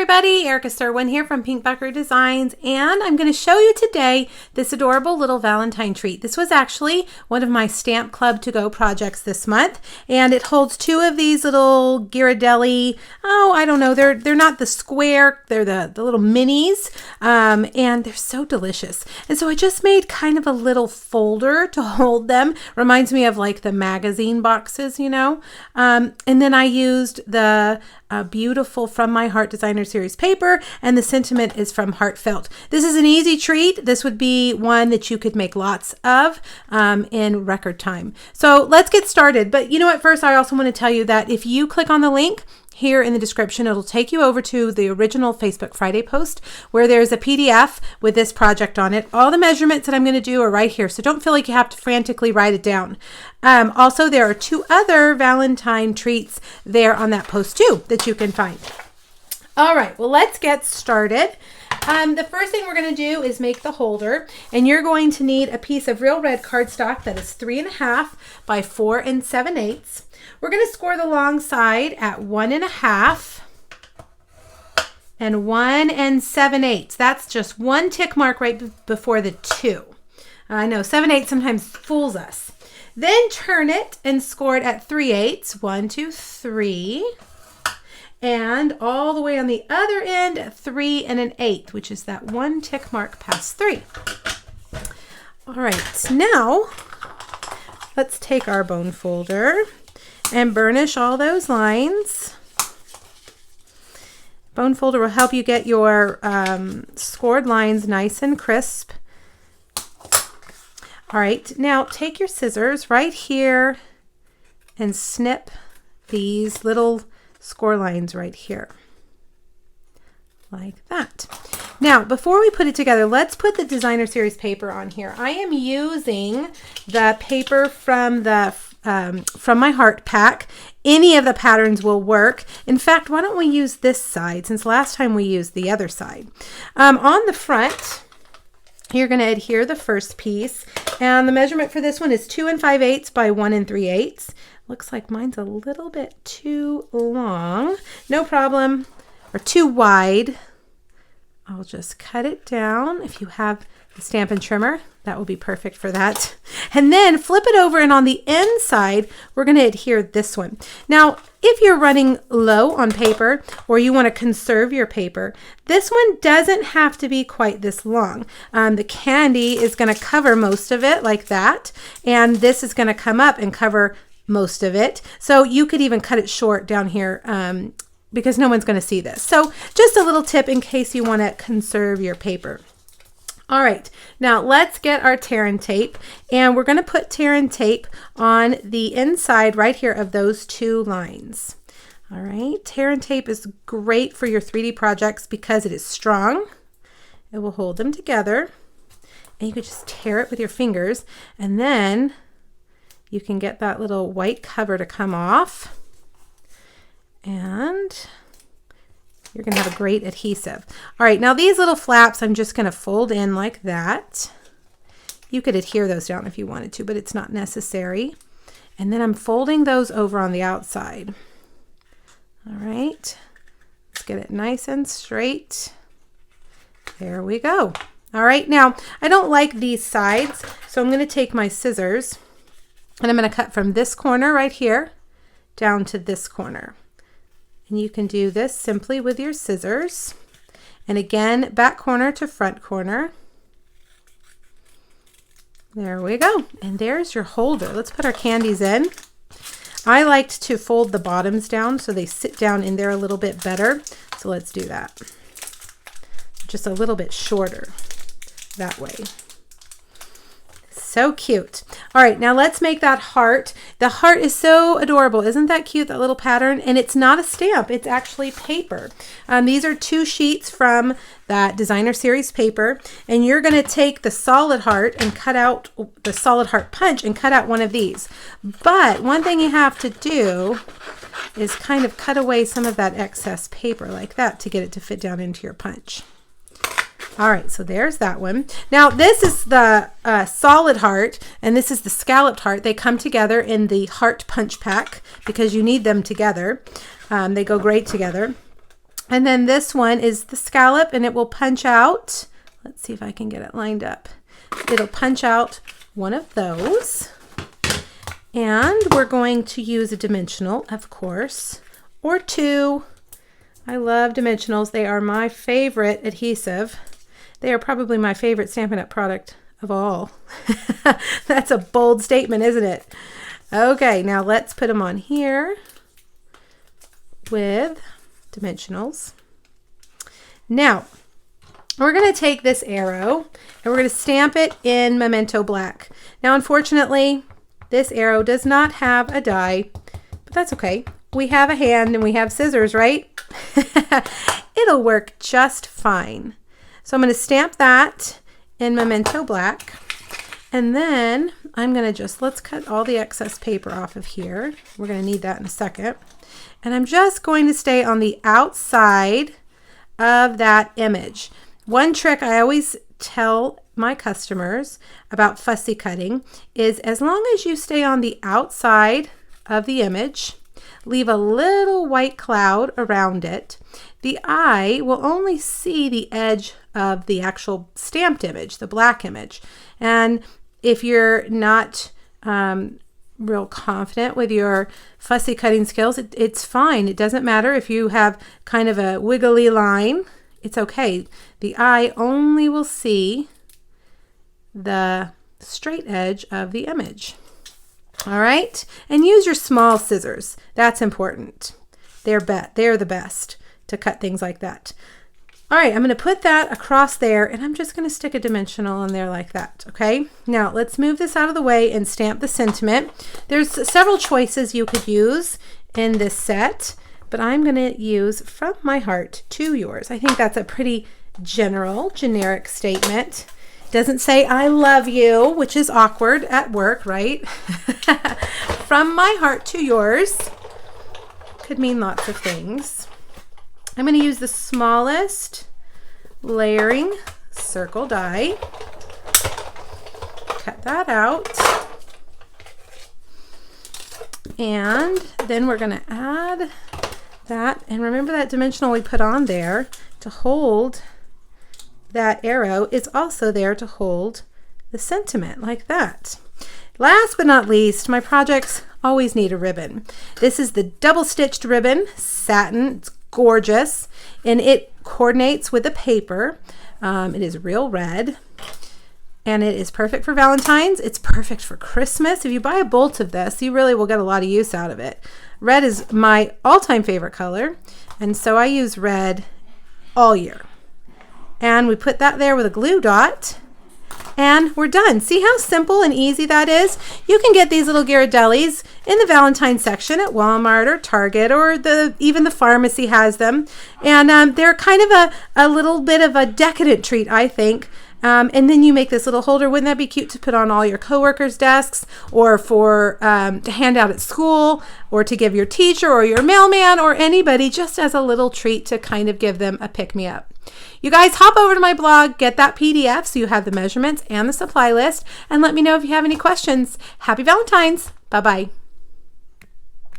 everybody, Erica Sirwin here from Pink Buckaroo Designs, and I'm going to show you today this adorable little Valentine treat. This was actually one of my Stamp Club to Go projects this month, and it holds two of these little Ghirardelli, I don't know, they're not the square, they're the little minis, and they're so delicious. And so I just made kind of a little folder to hold them. Reminds me of like the magazine boxes, you know, and then I used the beautiful From My Heart Designer Series paper, and the sentiment is from Heartfelt. This is an easy treat. This would be one that you could make lots of in record time. So let's get started. But you know what, first I also want to tell you that if you click on the link here in the description, it'll take you over to the original Facebook Friday post where there's a PDF with this project on it. All the measurements that I'm going to do are right here, so don't feel like you have to frantically write it down. Also, there are two other Valentine treats there on that post too that you can find. All right, well, let's get started. The first thing we're going to do is make the holder, and you're going to need a piece of real red cardstock that is 3.5 by 4 7/8. We're going to score the long side at 1.5 and 1 7/8. That's just one tick mark right before the 2. I know 7/8 sometimes fools us. Then turn it and score it at 3/8. 1, 2, 3. And all the way on the other end at 3 1/8, which is that one tick mark past 3. All right, now let's take our bone folder and burnish all those lines. Bone folder will help you get your scored lines nice and crisp. All right, now take your scissors right here and snip these little score lines right here, like that. Now, before we put it together, let's put the Designer Series paper on here. I am using the paper from the From My Heart pack. Any of the patterns will work. In fact, why don't we use this side, since last time we used the other side. On the front, you're going to adhere the first piece, and the measurement for this one is 2 5/8 by 1 3/8. Looks like mine's a little bit too long. No problem. Or too wide. I'll just cut it down. If you have the Stampin' trimmer, that will be perfect for that. And then flip it over, and on the inside, we're going to adhere this one. Now, if you're running low on paper or you want to conserve your paper, this one doesn't have to be quite this long. The candy is going to cover most of it like that, and this is going to come up and cover most of it. So you could even cut it short down here because no one's going to see this. So just a little tip in case you want to conserve your paper. All right, now let's get our tear and tape, and we're going to put tear and tape on the inside right here of those two lines. All right, tear and tape is great for your 3D projects because it is strong. It will hold them together, and you could just tear it with your fingers, and then you can get that little white cover to come off, and you're going to have a great adhesive. All right, now these little flaps I'm just going to fold in like that. You could adhere those down if you wanted to, but it's not necessary. And then I'm folding those over on the outside. All right, let's get it nice and straight. There we go. All right, now I don't like these sides, so I'm going to take my scissors and I'm going to cut from this corner right here down to this corner. And you can do this simply with your scissors. And again, back corner to front corner. There we go. And there's your holder. Let's put our candies in. I liked to fold the bottoms down so they sit down in there a little bit better. So let's do that. Just a little bit shorter that way. So cute. All right, now let's make that heart. The heart is so adorable. Isn't that cute, that little pattern? And it's not a stamp. It's actually paper. These are 2 sheets from that Designer Series paper. And you're going to take the solid heart and cut out the solid heart punch and cut out one of these. But one thing you have to do is kind of cut away some of that excess paper like that to get it to fit down into your punch. All right, so there's that one. Now this is the solid heart, and this is the scalloped heart. They come together in the heart punch pack because you need them together. They go great together. And then this one is the scallop, and it will punch out. Let's see if I can get it lined up. It'll punch out one of those. And we're going to use a dimensional, of course, or two. I love dimensionals. They are my favorite adhesive. They are probably my favorite Stampin' Up! Product of all. That's a bold statement, isn't it? Okay, now let's put them on here with dimensionals. Now, we're going to take this arrow and we're going to stamp it in Memento Black. Now, unfortunately, this arrow does not have a die, but that's okay. We have a hand and we have scissors, right? It'll work just fine. So I'm going to stamp that in Memento Black. And then I'm going to let's cut all the excess paper off of here. We're going to need that in a second. And I'm just going to stay on the outside of that image. One trick I always tell my customers about fussy cutting is as long as you stay on the outside of the image, leave a little white cloud around it, the eye will only see the edge of the actual stamped image, the black image. And if you're not real confident with your fussy cutting skills, it's fine. It doesn't matter if you have kind of a wiggly line. It's okay. The eye only will see the straight edge of the image. All right, and use your small scissors. That's important. They're the best to cut things like that. All right, I'm going to put that across there, and I'm just going to stick a dimensional in there like that, okay? Now, let's move this out of the way and stamp the sentiment. There's several choices you could use in this set, but I'm going to use From My Heart to Yours. I think that's a pretty generic statement. Doesn't say I love you, which is awkward at work, right? From my heart to yours could mean lots of things. I'm going to use the smallest layering circle die. Cut that out. And then we're going to add that. And remember that dimensional we put on there to hold that arrow is also there to hold the sentiment like that. Last but not least, my projects always need a ribbon. This is the double stitched ribbon, satin. It's gorgeous and it coordinates with the paper. It is real red and it is perfect for Valentine's. It's perfect for Christmas. If you buy a bolt of this, you really will get a lot of use out of it. Red is my all-time favorite color, and so I use red all year. And we put that there with a glue dot and we're done. See how simple and easy that is? You can get these little Ghiradellis in the Valentine section at Walmart or Target, or even the pharmacy has them. And they're kind of a little bit of a decadent treat, I think. And then you make this little holder. Wouldn't that be cute to put on all your coworkers' desks, or for to hand out at school, or to give your teacher or your mailman or anybody, just as a little treat to kind of give them a pick-me-up. You guys hop over to my blog, get that PDF so you have the measurements and the supply list, and let me know if you have any questions. Happy Valentine's. Bye-bye.